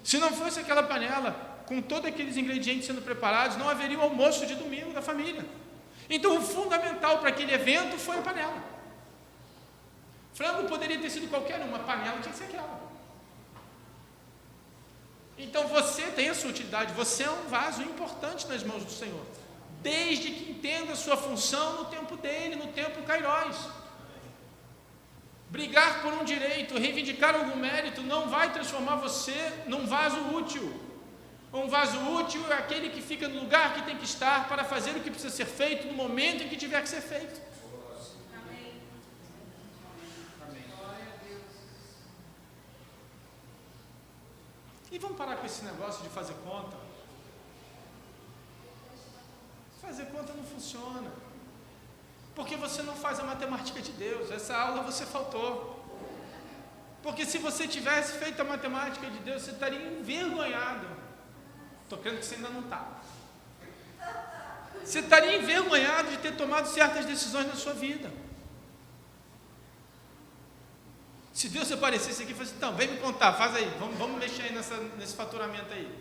Se não fosse aquela panela, com todos aqueles ingredientes sendo preparados, não haveria o almoço de domingo da família. Então o fundamental para aquele evento foi a panela. Frango poderia ter sido qualquer uma, panela tinha que ser aquela. Então você tem a sua utilidade, você é um vaso importante nas mãos do Senhor, desde que entenda a sua função no tempo dele, no tempo kairós. Brigar por um direito, reivindicar algum mérito, não vai transformar você num vaso útil. Um vaso útil é aquele que fica no lugar que tem que estar para fazer o que precisa ser feito no momento em que tiver que ser feito. Amém. Amém. E vamos parar com esse negócio de fazer conta. Fazer conta não funciona. Porque você não faz a matemática de Deus. Essa aula você faltou. Porque se você tivesse feito a matemática de Deus, você estaria envergonhado. Estou crendo que você ainda não está. Você estaria envergonhado de ter tomado certas decisões na sua vida. Se Deus aparecesse aqui e falasse, então, vem me contar, faz aí, vamos mexer aí nesse faturamento aí.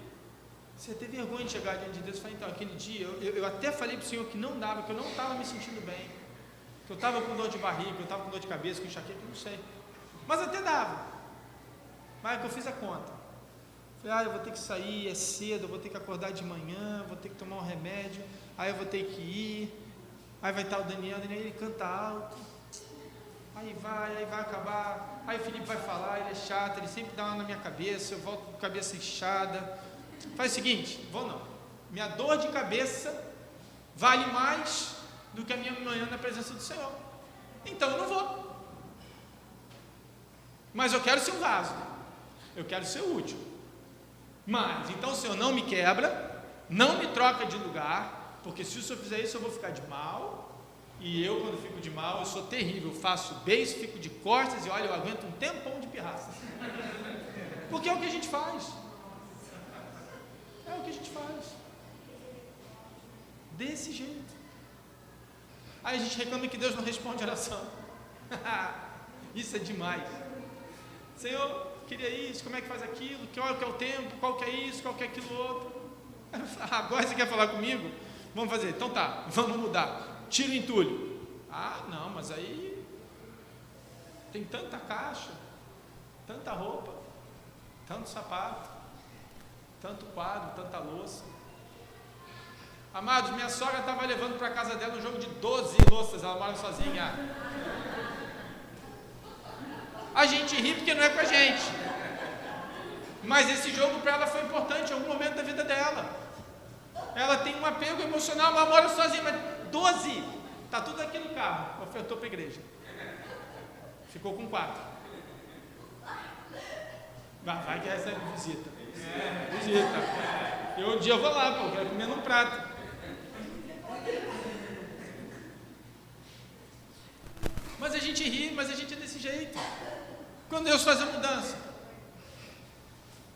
Você ia ter vergonha de chegar diante de Deus e falar, então, aquele dia, eu até falei para o Senhor que não dava, que eu não estava me sentindo bem, que eu estava com dor de barriga, que eu estava com dor de cabeça, com enxaqueca, eu não sei. Mas até dava. Mas é que eu fiz a conta. Falei, eu vou ter que sair, é cedo, eu vou ter que acordar de manhã, vou ter que tomar um remédio, aí eu vou ter que ir, aí vai estar o Daniel ele canta alto. Aí vai acabar, aí o Felipe vai falar, ele é chato, ele sempre dá uma na minha cabeça, eu volto com a cabeça inchada. Faz o seguinte, vou não. Minha dor de cabeça vale mais do que a minha manhã na presença do Senhor. Então eu não vou. Mas eu quero ser um vaso. Eu quero ser útil. Mas, então o Senhor não me quebra, não me troca de lugar, porque se o Senhor fizer isso eu vou ficar de mal. E eu, quando fico de mal, eu sou terrível. Eu faço beijo, fico de costas e olha, eu aguento um tempão de pirraça. Porque é o que a gente faz. É o que a gente faz. Desse jeito. Aí a gente reclama que Deus não responde a oração. Isso é demais. Senhor, queria isso, como é que faz aquilo? Qual que é o tempo? Qual que é isso? Qual que é aquilo outro? Agora você quer falar comigo? Vamos fazer. Então tá, vamos mudar. Tira o entulho. Ah, não, mas aí tem tanta caixa, tanta roupa, tanto sapato, tanto quadro, tanta louça. Amados, minha sogra estava levando para a casa dela um jogo de 12 louças, ela mora sozinha. A gente ri porque não é com a gente. Mas esse jogo para ela foi importante em algum momento da vida dela. Ela tem um apego emocional, mas mora sozinha, mas 12, está tudo aqui no carro, ofertou para a igreja, ficou com 4, vai que recebe visita, visita, um dia eu vou lá, eu quero comer num prato. Mas a gente ri, mas a gente é desse jeito, quando Deus faz a mudança.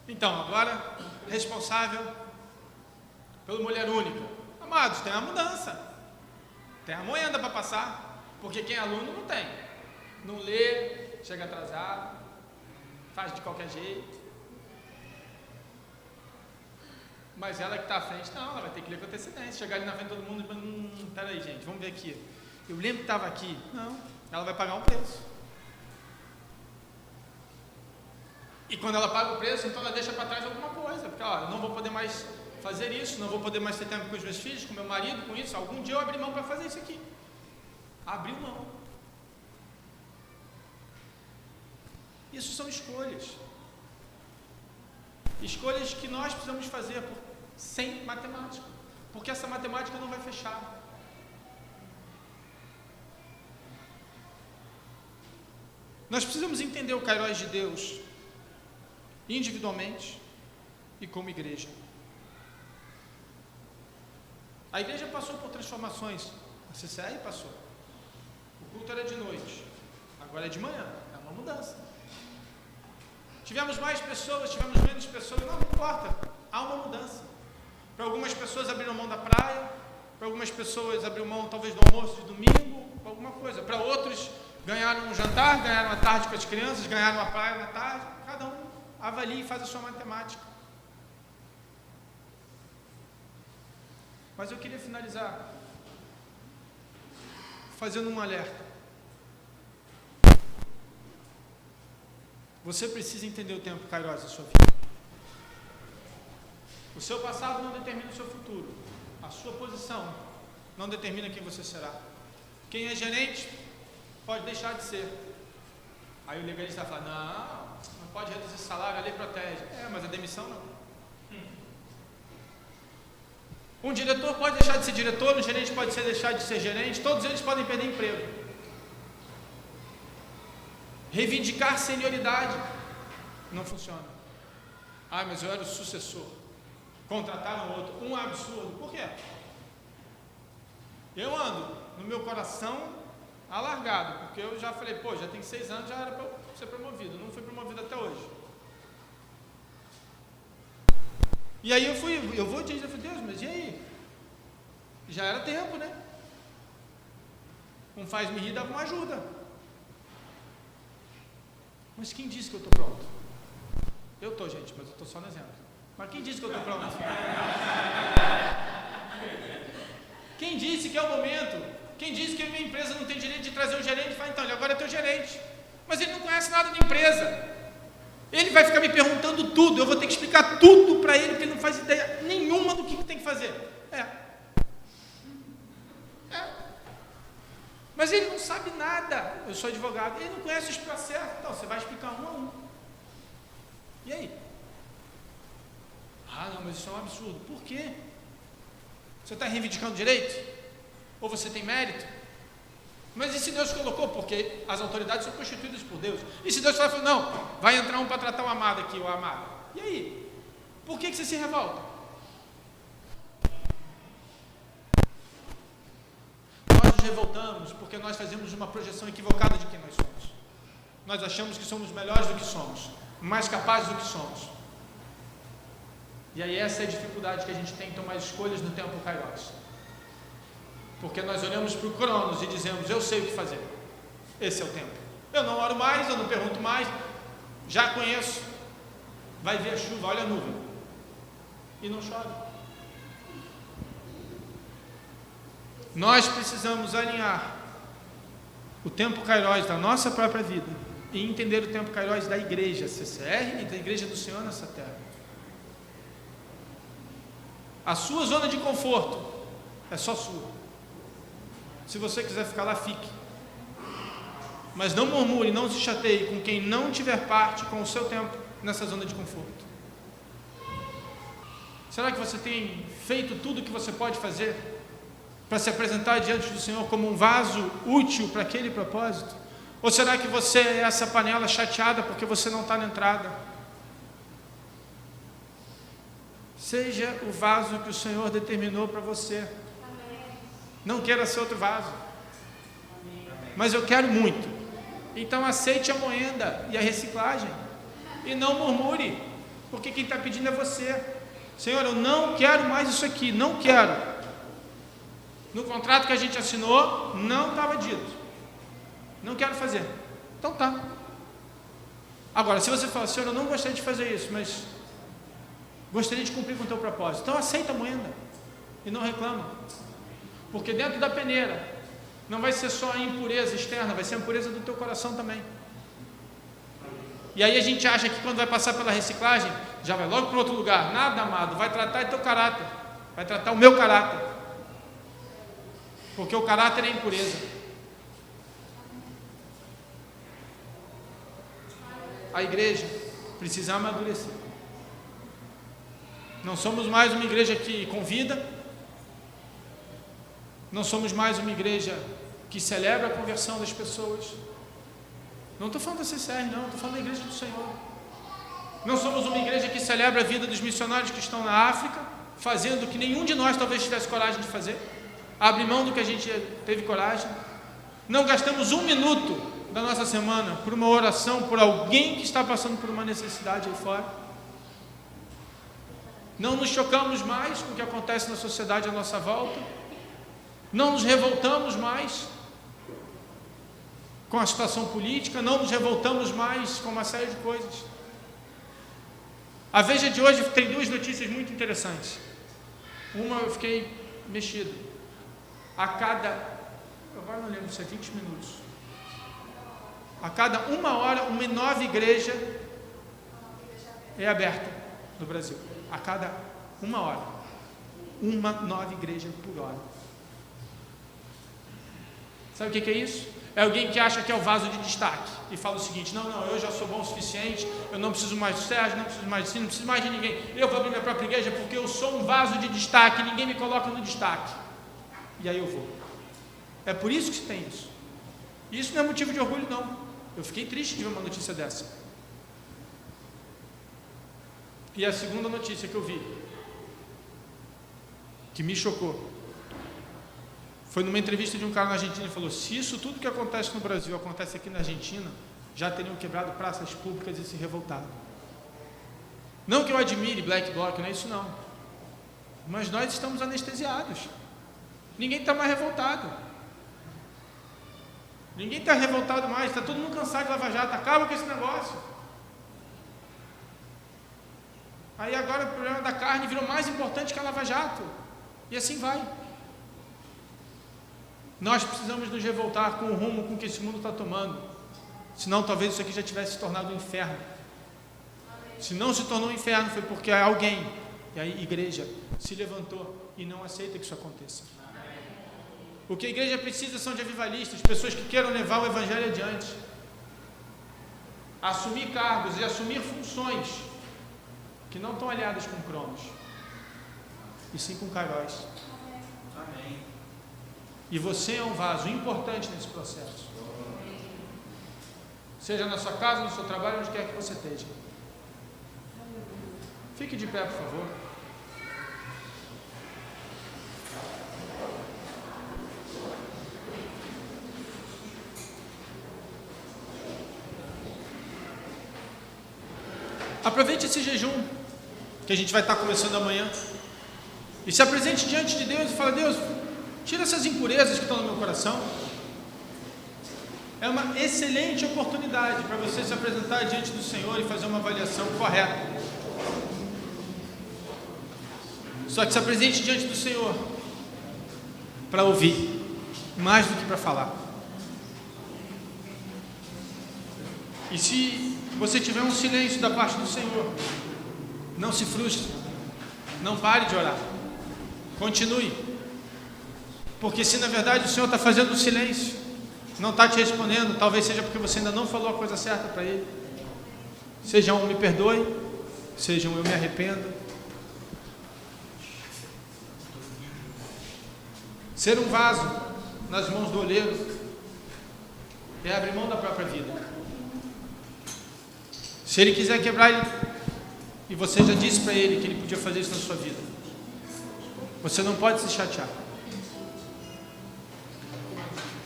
Então, agora, responsável pela mulher única, amados, tem a mudança. Tem a moenda para passar, porque quem é aluno não tem. Não lê, chega atrasado, faz de qualquer jeito. Mas ela que está à frente, não, ela vai ter que ler com antecedência. Chegar ali na frente de todo mundo e peraí, gente, vamos ver aqui. Eu lembro que estava aqui. Não, ela vai pagar um preço. E quando ela paga o preço, então ela deixa para trás alguma coisa. Porque, ó, eu não vou poder mais fazer isso, não vou poder mais ter tempo com os meus filhos, com meu marido, com isso. Algum dia eu abri mão para fazer isso aqui. Abriu mão. Isso são escolhas. Escolhas que nós precisamos fazer sem matemática. Porque essa matemática não vai fechar. Nós precisamos entender o Kairos de Deus individualmente e como igreja. A igreja passou por transformações. A CCR passou. O culto era de noite. Agora é de manhã. É uma mudança. Tivemos mais pessoas, tivemos menos pessoas. Não importa. Há uma mudança. Para algumas pessoas abriram mão da praia. Para algumas pessoas abriram mão talvez do almoço de domingo. Alguma coisa. Para outros ganharam um jantar, ganharam a tarde com as crianças, ganharam a praia na tarde. Cada um avalia e faz a sua matemática. Mas eu queria finalizar fazendo um alerta. Você precisa entender o tempo Kairos da sua vida. O seu passado não determina o seu futuro. A sua posição não determina quem você será. Quem é gerente pode deixar de ser. Aí o legalista vai falar, não pode reduzir salário, a lei protege. Mas a demissão não. Um diretor pode deixar de ser diretor, um gerente pode deixar de ser gerente, todos eles podem perder emprego. Reivindicar senioridade não funciona. Mas eu era o sucessor. Contrataram outro. Um absurdo. Por quê? Eu ando no meu coração alargado, porque eu já falei, já tem 6 anos, já era para eu ser promovido. Não fui promovido até hoje. E aí eu vou dizer, Deus, mas e aí? Já era tempo, né? Um faz-me rir, dava uma ajuda. Mas quem disse que eu estou pronto? Eu estou, gente, mas eu estou só no exemplo. Mas quem disse que eu estou pronto? Quem disse que é o momento? Quem disse que a minha empresa não tem direito de trazer o gerente? Fala, então, ele agora é teu gerente. Mas ele não conhece nada da empresa. Ele vai ficar me perguntando tudo, eu vou ter que explicar tudo para ele, porque ele não faz ideia nenhuma do que tem que fazer. Mas ele não sabe nada. Eu sou advogado. Ele não conhece os processos. Então, você vai explicar um a um. E aí? Ah, não, mas isso é um absurdo. Por quê? Você está reivindicando direito? Ou você tem mérito? Mas e se Deus colocou? Porque as autoridades são constituídas por Deus. E se Deus falou, não, vai entrar um para tratar o amado aqui, o amado. E aí? Por que você se revolta? Nós nos revoltamos porque nós fazemos uma projeção equivocada de quem nós somos. Nós achamos que somos melhores do que somos, mais capazes do que somos. E aí essa é a dificuldade que a gente tem em tomar escolhas no tempo Kairos. Porque nós olhamos para o Cronos e dizemos, eu sei o que fazer. Esse é o tempo. Eu não oro mais, eu não pergunto mais, já conheço. Vai ver a chuva, olha a nuvem. E não chove. Nós precisamos alinhar o tempo Kairos da nossa própria vida e entender o tempo Kairos da igreja CCR e da igreja do Senhor nessa terra. A sua zona de conforto é só sua. Se você quiser ficar lá, fique. Mas não murmure, não se chateie com quem não tiver parte com o seu tempo nessa zona de conforto. Será que você tem feito tudo o que você pode fazer para se apresentar diante do Senhor como um vaso útil para aquele propósito? Ou será que você é essa panela chateada porque você não está na entrada? Seja o vaso que o Senhor determinou para você. Não queira ser outro vaso. Mas eu quero muito. Então aceite a moenda e a reciclagem. E não murmure, porque quem está pedindo é você. Senhor, eu não quero mais isso aqui, não quero. No contrato que a gente assinou, não estava dito. Não quero fazer. Então tá. Agora, se você fala, Senhor, eu não gostaria de fazer isso, mas gostaria de cumprir com o teu propósito. Então aceita a moenda e não reclama. Porque dentro da peneira não vai ser só a impureza externa, vai ser a impureza do teu coração também. E aí a gente acha que quando vai passar pela reciclagem, já vai logo para outro lugar. Nada, amado, vai tratar o teu caráter, vai tratar o meu caráter. Porque o caráter é impureza. A igreja precisa amadurecer. Não somos mais uma igreja que convida. Não somos mais uma igreja que celebra a conversão das pessoas. Não estou falando da CCR, não. Estou falando da igreja do Senhor. Não somos uma igreja que celebra a vida dos missionários que estão na África, fazendo o que nenhum de nós talvez tivesse coragem de fazer. Abre mão do que a gente teve coragem. Não gastamos um minuto da nossa semana por uma oração por alguém que está passando por uma necessidade aí fora. Não nos chocamos mais com o que acontece na sociedade à nossa volta. Não nos revoltamos mais com a situação política, não nos revoltamos mais com uma série de coisas. A Veja de hoje tem duas notícias muito interessantes. Uma eu fiquei mexido. Agora não lembro se é 20 minutos. A cada 1 hora, uma nova igreja é aberta no Brasil. A cada 1 hora. Uma nova igreja por hora. Sabe o que é isso? É alguém que acha que é o vaso de destaque e fala o seguinte, não, eu já sou bom o suficiente, eu não preciso mais do Sérgio, não preciso mais de si, não preciso mais de ninguém, eu vou abrir minha própria igreja porque eu sou um vaso de destaque, ninguém me coloca no destaque, e aí eu vou. É por isso que se tem isso. E isso não é motivo de orgulho, não. Eu fiquei triste de ver uma notícia dessa. E a segunda notícia que eu vi, que me chocou, foi numa entrevista de um cara na Argentina. Ele falou, se isso tudo que acontece no Brasil acontece aqui na Argentina, já teriam quebrado praças públicas e se revoltado. Não que eu admire Black Bloc, não é isso não, mas nós estamos anestesiados. Ninguém está mais revoltado. Ninguém está revoltado mais, está todo mundo cansado de Lava Jato, acaba com esse negócio. Aí agora o problema da carne virou mais importante que a Lava Jato, e assim vai. Nós precisamos nos revoltar com o rumo com que esse mundo está tomando, senão talvez isso aqui já tivesse se tornado um inferno. Se não se tornou um inferno foi porque alguém, e a igreja, se levantou e não aceita que isso aconteça. O que a igreja precisa são de avivalistas, pessoas que queiram levar o evangelho adiante, assumir cargos e assumir funções que não estão aliadas com Cronos, e sim com Kairos. Amém. E você é um vaso importante nesse processo. Seja na sua casa, no seu trabalho, onde quer que você esteja. Fique de pé, por favor. Aproveite esse jejum que a gente vai estar começando amanhã e se apresente diante de Deus e fala: Deus, tira essas impurezas que estão no meu coração. É uma excelente oportunidade para você se apresentar diante do Senhor e fazer uma avaliação correta. Só que se apresente diante do Senhor para ouvir, mais do que para falar. E se você tiver um silêncio da parte do Senhor, não se frustre, não pare de orar, continue, porque se na verdade o Senhor está fazendo um silêncio, não está te respondendo, talvez seja porque você ainda não falou a coisa certa para Ele. Seja um me perdoe, seja um eu me arrependo. Ser um vaso nas mãos do oleiro é abrir mão da própria vida. Se Ele quiser quebrar ele, e você já disse para Ele que Ele podia fazer isso na sua vida, você não pode se chatear.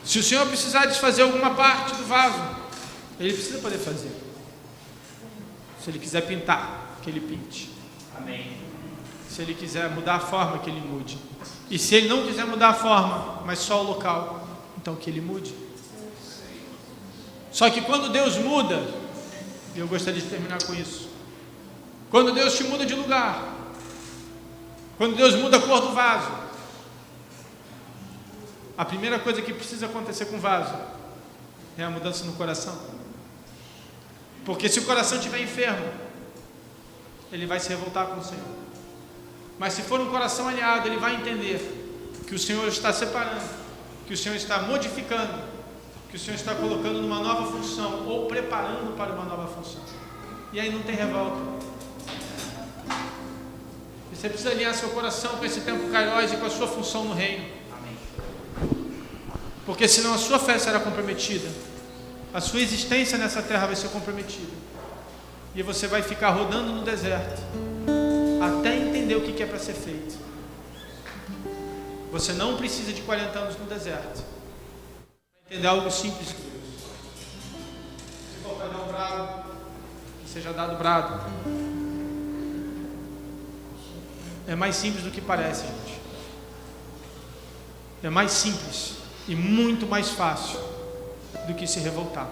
Se o Senhor precisar desfazer alguma parte do vaso, Ele precisa poder fazer. Se Ele quiser pintar, que Ele pinte. Amém. Se Ele quiser mudar a forma, que Ele mude. E se Ele não quiser mudar a forma, mas só o local, então que Ele mude. Só que quando Deus muda, e eu gostaria de terminar com isso, quando Deus te muda de lugar, quando Deus muda a cor do vaso, a primeira coisa que precisa acontecer com o vaso é a mudança no coração. Porque se o coração estiver enfermo, ele vai se revoltar com o Senhor. Mas se for um coração alinhado, ele vai entender que o Senhor está separando, que o Senhor está modificando, que o Senhor está colocando numa nova função, ou preparando para uma nova função. E aí não tem revolta. Você precisa alinhar seu coração com esse tempo Kairos e com a sua função no reino. Porque senão a sua fé será comprometida, a sua existência nessa terra vai ser comprometida, e você vai ficar rodando no deserto até entender o que é para ser feito. Você não precisa de 40 anos no deserto para entender algo simples. Se for para dar um brado, que seja dado brado. É mais simples do que parece, gente. É mais simples e muito mais fácil do que se revoltar.